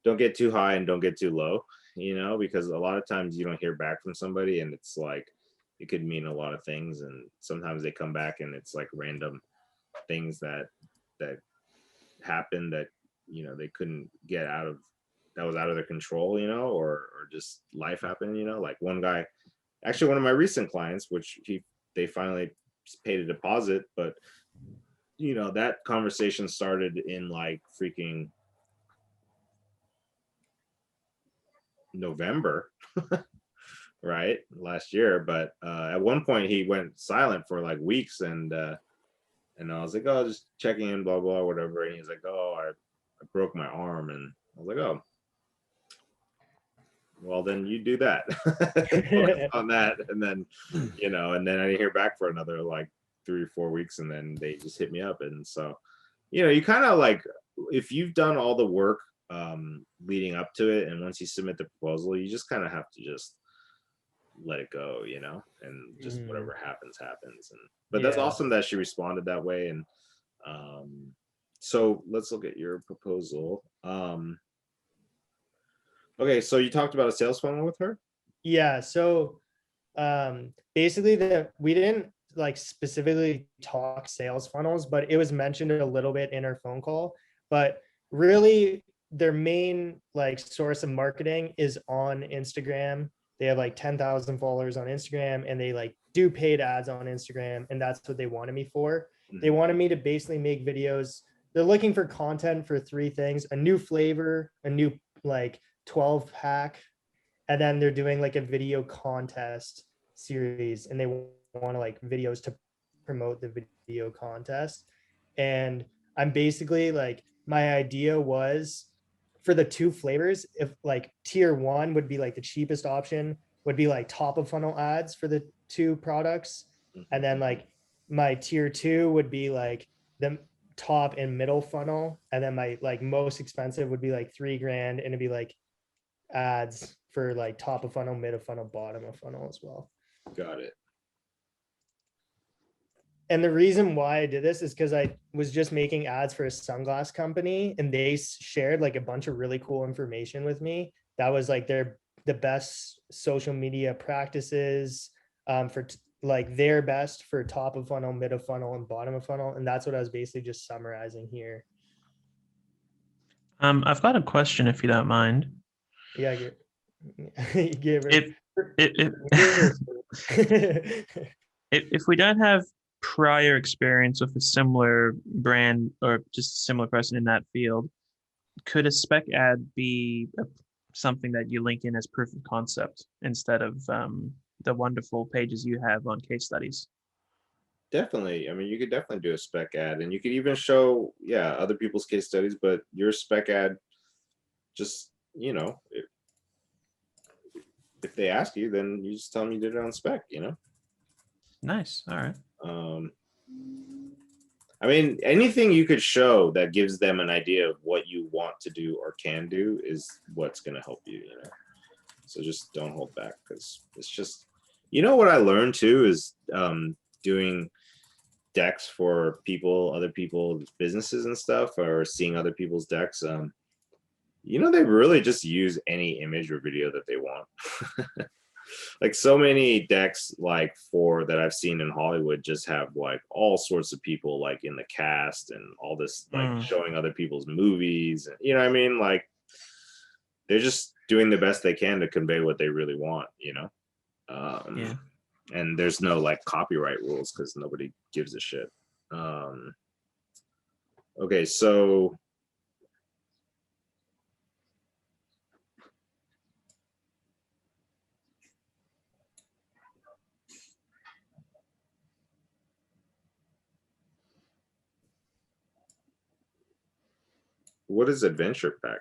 [SPEAKER 1] don't get too high and don't get too low, you know, because a lot of times you don't hear back from somebody and it's like it could mean a lot of things, and sometimes they come back and it's like random things that happened that, you know, they couldn't get out of, that was out of their control, you know, or just life happened, you know. Like one guy, actually one of my recent clients, which they finally paid a deposit, but you know, that conversation started in like freaking November, right, last year. But at one point he went silent for like weeks, and I was like, "Oh, just checking in, blah blah, whatever." And he's like, "Oh, I broke my arm," and I was like, "Oh, well then you do that." Focus on that. And then, you know, and then I didn't hear back for another like 3 or 4 weeks, and then they just hit me up. And so, you know, you kind of like, if you've done all the work leading up to it, and once you submit the proposal, you just kind of have to just let it go, you know, and just whatever happens happens. And but that's
[SPEAKER 3] Yeah.
[SPEAKER 1] awesome that she responded that way. And so let's look at your proposal. Okay, so you talked about a sales funnel with her.
[SPEAKER 3] Yeah. So basically we didn't like specifically talk sales funnels, but it was mentioned a little bit in our phone call. But really their main like source of marketing is on Instagram. They have like 10,000 followers on Instagram, and they like do paid ads on Instagram, and that's what they wanted me for. They wanted me to basically make videos. They're looking for content for 3 things: a new flavor, a new like 12 pack, and then they're doing like a video contest series, and they want to like videos to promote the video contest. And I'm basically like, my idea was for the 2 flavors, if like tier 1 would be like the cheapest option, would be like top of funnel ads for the 2 products, and then like my tier 2 would be like the top and middle funnel, and then my like most expensive would be like $3,000, and it'd be like ads for like top of funnel, mid of funnel, bottom of funnel as well.
[SPEAKER 1] Got it.
[SPEAKER 3] And the reason why I did this is because I was just making ads for a sunglass company, and they shared like a bunch of really cool information with me. That was like the best social media practices for like their best for top of funnel, mid of funnel, and bottom of funnel. And that's what I was basically just summarizing here.
[SPEAKER 2] I've got a question if you don't mind.
[SPEAKER 3] Yeah, give her.
[SPEAKER 2] If we don't have prior experience with a similar brand or just a similar person in that field, could a spec ad be something that you link in as proof of concept instead of the wonderful pages you have on case studies?
[SPEAKER 1] Definitely. I mean, you could definitely do a spec ad, and you could even show, yeah, other people's case studies, but your spec ad, just, you know, if they ask you, then you just tell them you did it on spec, you know?
[SPEAKER 2] Nice. All right.
[SPEAKER 1] I mean, anything you could show that gives them an idea of what you want to do or can do is what's going to help you, you know? So just don't hold back, because it's just, you know, what I learned too is doing decks for people, other people's businesses and stuff, or seeing other people's decks. You know, they really just use any image or video that they want. Like so many decks like for that I've seen in Hollywood just have like all sorts of people like in the cast and all this like showing other people's movies, and you know what I mean? Like they're just doing the best they can to convey what they really want, you know?
[SPEAKER 2] Yeah.
[SPEAKER 1] And there's no like copyright rules because nobody gives a shit. Okay, so what is adventure pack?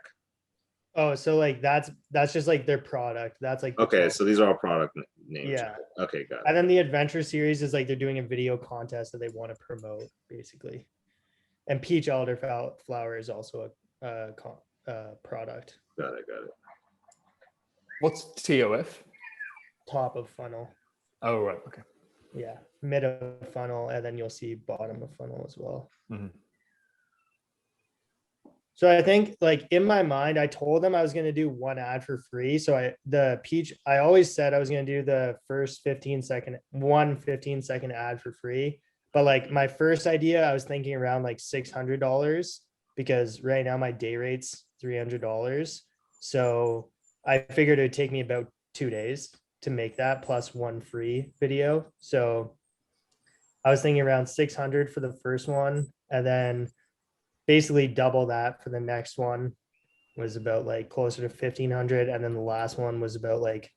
[SPEAKER 3] Oh, so like that's just like their product. That's like the
[SPEAKER 1] Okay,
[SPEAKER 3] product.
[SPEAKER 1] so these are all product names.
[SPEAKER 3] Yeah.
[SPEAKER 1] Okay, got it.
[SPEAKER 3] And then the adventure series is like they're doing a video contest that they want to promote, basically. And peach elderflower is also a product.
[SPEAKER 1] Got it. Got it.
[SPEAKER 5] What's TOF?
[SPEAKER 3] Top of funnel.
[SPEAKER 5] Oh, right. Okay.
[SPEAKER 3] Yeah, mid of funnel, and then you'll see bottom of funnel as well.
[SPEAKER 5] Mhm.
[SPEAKER 3] So I think like in my mind, I told them I was going to do one ad for free. So I always said I was going to do the first 15-second ad for free. But like my first idea, I was thinking around like $600 because right now my day rate's $300. So I figured it would take me about 2 days to make that plus one free video. So I was thinking around 600 for the first one, and then basically double that for the next one was about like closer to 1,500, and then the last one was about like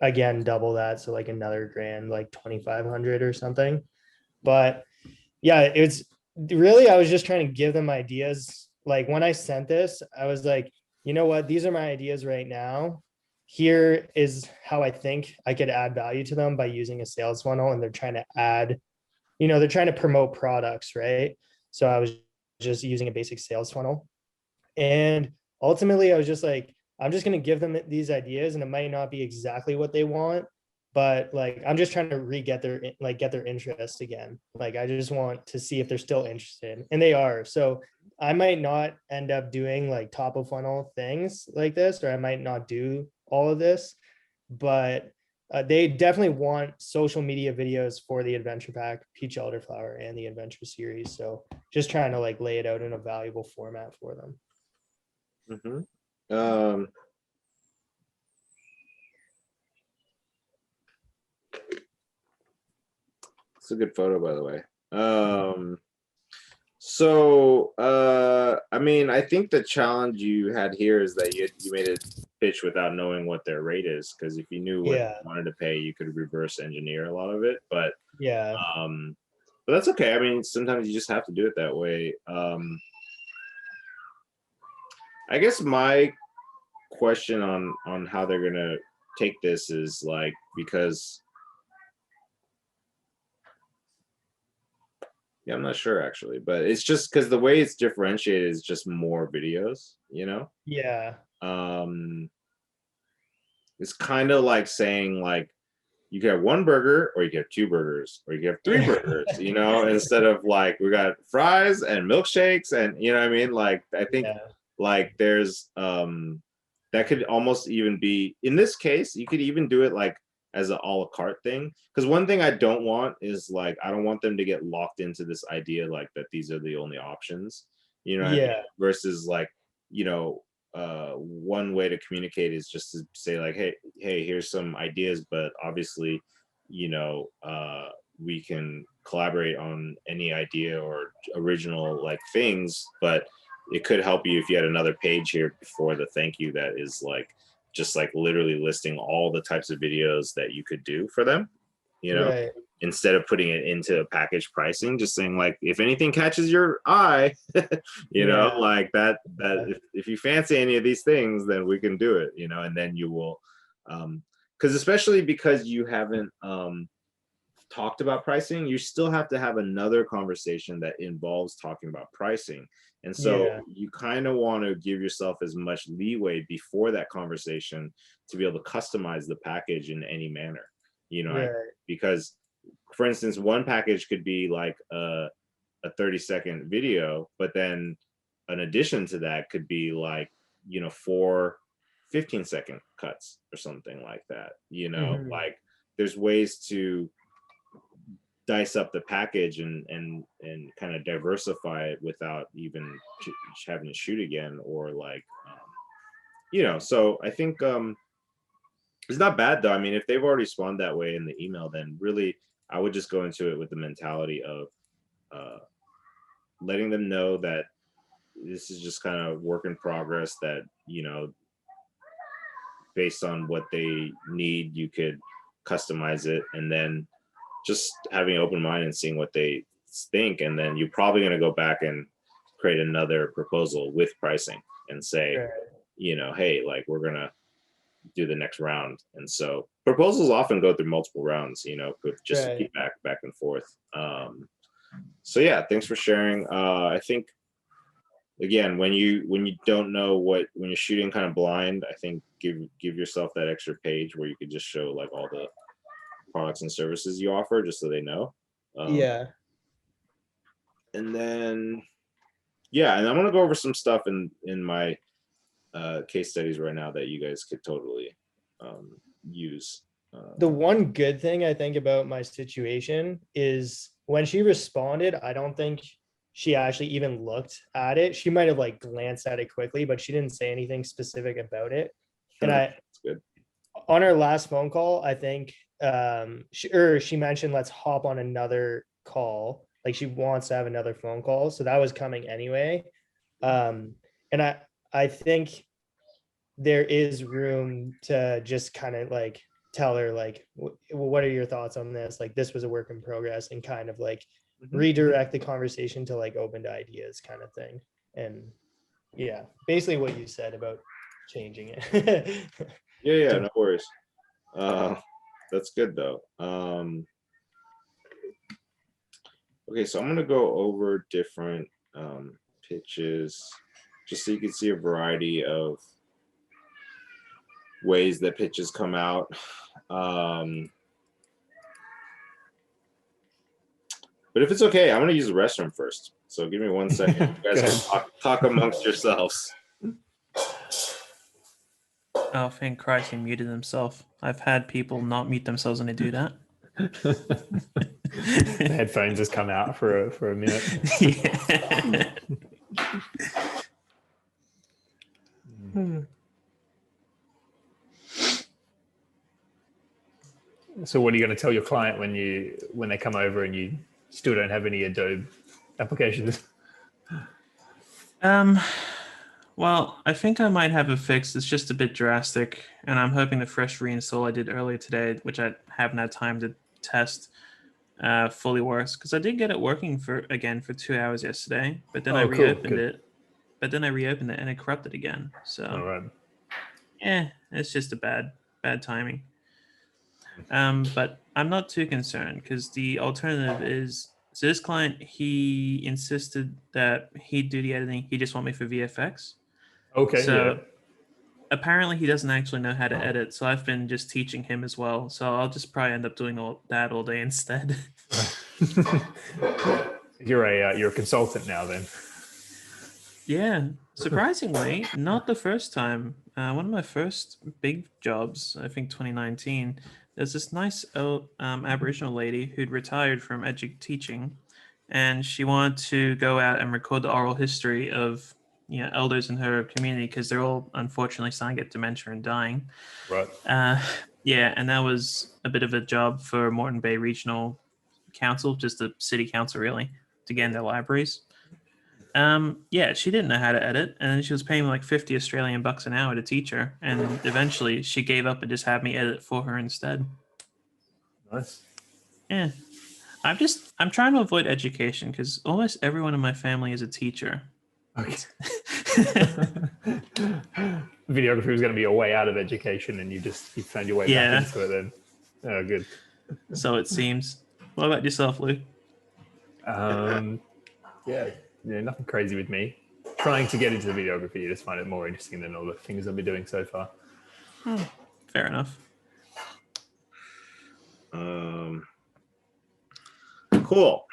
[SPEAKER 3] again double that, so like another grand, like 2,500 or something. But yeah, it's really, I was just trying to give them ideas. Like when I sent this, I was like, you know what, these are my ideas right now. Here is how I think I could add value to them by using a sales funnel. And they're trying to add, they're trying to promote products, right? So I was just using a basic sales funnel. And ultimately, I was just like, I'm just going to give them these ideas, and it might not be exactly what they want, but like, I'm just trying to get their interest again. Like, I just want to see if they're still interested, and they are. So I might not end up doing like top of funnel things like this, or I might not do all of this, but they definitely want social media videos for the adventure pack, peach elderflower, and the adventure series. So just trying to like lay it out in a valuable format for them.
[SPEAKER 1] It's a good photo, by the way. So I mean, I think the challenge you had here is that you made a pitch without knowing what their rate is, because if you knew what you wanted to pay, you could reverse engineer a lot of it. But but that's okay. I mean, sometimes you just have to do it that way. I guess my question on how they're gonna take this is like, because I'm not sure actually, but it's just because the way it's differentiated is just more videos, it's kind of like saying like you can have one burger, or you can have two burgers, or you can have three burgers, instead of like we got fries and milkshakes, and what I mean? Like I think like there's that could almost even be, in this case, you could even do it like as an a la carte thing. Because one thing I don't want is like, I don't want them to get locked into this idea like that these are the only options, what I mean? Versus like, one way to communicate is just to say like, hey, here's some ideas, but obviously, we can collaborate on any idea or original like things, but it could help you if you had another page here before the thank you that is like just like literally listing all the types of videos that you could do for them, instead of putting it into package pricing, just saying like, if anything catches your eye, like that if you fancy any of these things, then we can do it, and then you will, because especially because you haven't talked about pricing, you still have to have another conversation that involves talking about pricing. And so you kind of want to give yourself as much leeway before that conversation to be able to customize the package in any manner, because for instance, one package could be like a 30-second video, but then an addition to that could be like, 4 15-second cuts or something like that, like there's ways to dice up the package and kind of diversify it without even having to shoot again, or like so I think it's not bad though. I mean, if they've already responded that way in the email, then really I would just go into it with the mentality of letting them know that this is just kind of work in progress, that based on what they need, you could customize it, and then just having an open mind and seeing what they think. And then you're probably going to go back and create another proposal with pricing and say,
[SPEAKER 3] Right.
[SPEAKER 1] you know, hey, like we're gonna do the next round. And so proposals often go through multiple rounds, you know, with just
[SPEAKER 3] Right.
[SPEAKER 1] feedback back and forth. So yeah, thanks for sharing. I think again, when you don't know when you're shooting kind of blind, I think give yourself that extra page where you could just show like all the products and services you offer, just so they know.
[SPEAKER 3] Yeah.
[SPEAKER 1] And then yeah, and I'm gonna go over some stuff in my case studies right now that you guys could totally use.
[SPEAKER 3] The one good thing I think about my situation is when she responded, I don't think she actually even looked at it. She might have like glanced at it quickly, but she didn't say anything specific about it. And
[SPEAKER 1] That's good.
[SPEAKER 3] on our last phone call, I think she mentioned let's hop on another call. Like she wants to have another phone call. So that was coming anyway. And I think there is room to just kind of like tell her like what are your thoughts on this, like this was a work in progress, and kind of like redirect the conversation to like open to ideas kind of thing. And yeah, basically what you said about changing it.
[SPEAKER 1] Yeah, no worries. That's good though. Okay, so I'm gonna go over different pitches just so you can see a variety of ways that pitches come out. But if it's okay, I'm gonna use the restroom first. So give me 1 second. You guys can talk amongst yourselves.
[SPEAKER 2] Oh, thank Christ, he muted himself. I've had people not mute themselves when they do that.
[SPEAKER 5] The headphones just come out for a minute.
[SPEAKER 2] Yeah.
[SPEAKER 5] So what are you going to tell your client when they come over and you still don't have any Adobe applications?
[SPEAKER 2] Well, I think I might have a fix. It's just a bit drastic, and I'm hoping the fresh reinstall I did earlier today, which I haven't had time to test, fully works. Because I did get it working for 2 hours yesterday, but then I reopened it. But then I reopened it and it corrupted again. So,
[SPEAKER 5] All right.
[SPEAKER 2] yeah, it's just a bad timing. But I'm not too concerned because the alternative is, so this client, he insisted that he'd do the editing. He just want me for VFX.
[SPEAKER 5] Okay.
[SPEAKER 2] So apparently he doesn't actually know how to edit. So I've been just teaching him as well. So I'll just probably end up doing all day instead.
[SPEAKER 5] You're a consultant now then.
[SPEAKER 2] Yeah, surprisingly, not the first time. One of my first big jobs, I think 2019, there's this nice Aboriginal lady who'd retired from teaching, and she wanted to go out and record the oral history of elders in her community because they're all unfortunately starting to get dementia and dying.
[SPEAKER 5] Right.
[SPEAKER 2] Yeah, and that was a bit of a job for Moreton Bay Regional Council, just the city council really, to get in their libraries. Yeah, she didn't know how to edit, and she was paying me like 50 Australian bucks an hour to teach her, and eventually she gave up and just had me edit for her instead.
[SPEAKER 5] Nice.
[SPEAKER 2] Yeah, I'm trying to avoid education because almost everyone in my family is a teacher.
[SPEAKER 5] Okay. Videography was going to be a way out of education, and you found your way back into it then. Oh, good.
[SPEAKER 2] So it seems. What about yourself, Lou?
[SPEAKER 5] Yeah, nothing crazy with me. Trying to get into the videography, I just find it more interesting than all the things I've been doing so far.
[SPEAKER 2] Fair enough.
[SPEAKER 1] Cool.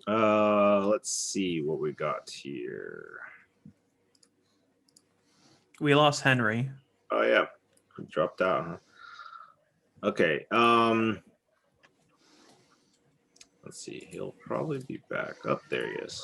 [SPEAKER 1] Let's see what we got here.
[SPEAKER 2] We lost Henry.
[SPEAKER 1] Oh yeah, dropped out, huh? Okay. Let's see. He'll probably be back. Up there he is.